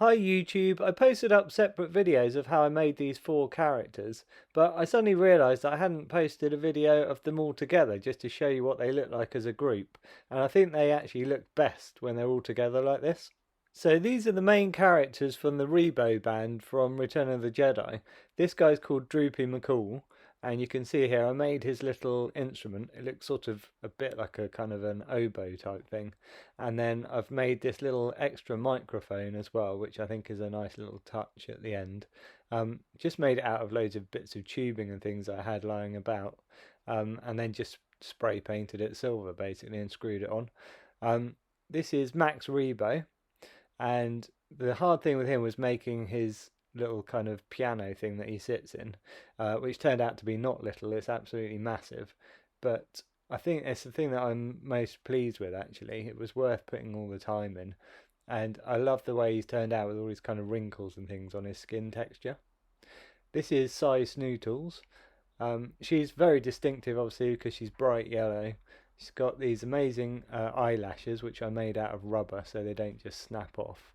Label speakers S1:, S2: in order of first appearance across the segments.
S1: Hi YouTube, I posted up separate videos of how I made these four characters, but I suddenly realised that I hadn't posted a video of them all together just to show you what they look like as a group, and I think they actually look best when they're all together like this. So these are the main characters from the REBO band from Return of the Jedi. This guy's called Droopy McCall, and you can see here I made his little instrument. It looks sort of a bit like a kind of an oboe type thing. And then I've made this little extra microphone as well, which I think is a nice little touch at the end. Just made it out of loads of bits of tubing and things I had lying about, and then just spray painted it silver basically and screwed it on. This is Max Rebo, and the hard thing with him was making his little kind of piano thing that he sits in, which turned out to be not little, it's absolutely massive. But I think it's the thing that I'm most pleased with actually. It was worth putting all the time in. And I love the way he's turned out with all these kind of wrinkles and things on his skin texture. This is Cy Snootles. She's very distinctive obviously because she's bright yellow. She's got these amazing eyelashes which I made out of rubber so they don't just snap off.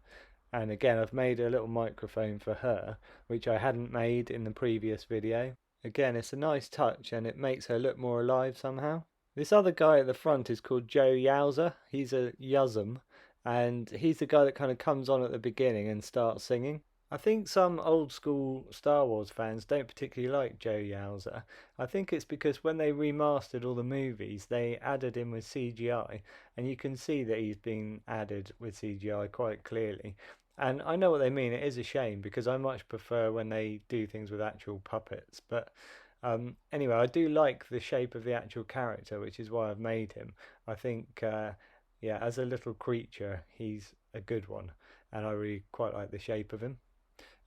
S1: And again, I've made a little microphone for her, which I hadn't made in the previous video. Again, it's a nice touch and it makes her look more alive somehow. This other guy at the front is called Joe Yowza. He's a Yuzum, and he's the guy that kind of comes on at the beginning and starts singing. I think some old school Star Wars fans don't particularly like Joe Yowza. I think it's because when they remastered all the movies, they added him with CGI, and you can see that he's been added with CGI quite clearly. And I know what they mean, it is a shame because I much prefer when they do things with actual puppets. But anyway, I do like the shape of the actual character, which is why I've made him. I think, yeah, as a little creature, he's a good one, and I really quite like the shape of him.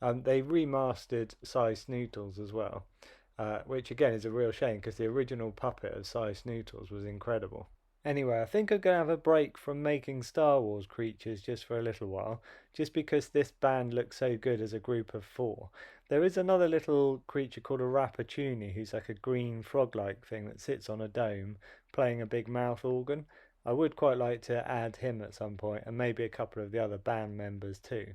S1: They remastered Cy Snootles as well, which again is a real shame because the original puppet of Cy Snootles was incredible. Anyway, I think I'm going to have a break from making Star Wars creatures just for a little while, just because this band looks so good as a group of four. There is another little creature called a Rappaccini who's like a green frog-like thing that sits on a dome playing a big mouth organ. I would quite like to add him at some point and maybe a couple of the other band members too.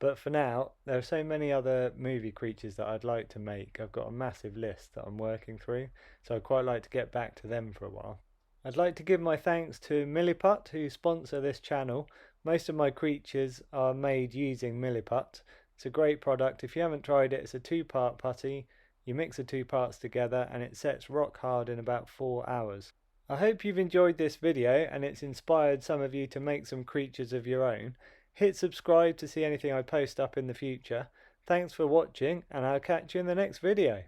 S1: But for now, there are so many other movie creatures that I'd like to make. I've got a massive list that I'm working through, so I'd quite like to get back to them for a while. I'd like to give my thanks to Milliput who sponsor this channel. Most of my creatures are made using Milliput. It's a great product. If you haven't tried it, it's a two-part putty. You mix the two parts together and it sets rock hard in about 4 hours. I hope you've enjoyed this video and it's inspired some of you to make some creatures of your own. Hit subscribe to see anything I post up in the future. Thanks for watching and I'll catch you in the next video.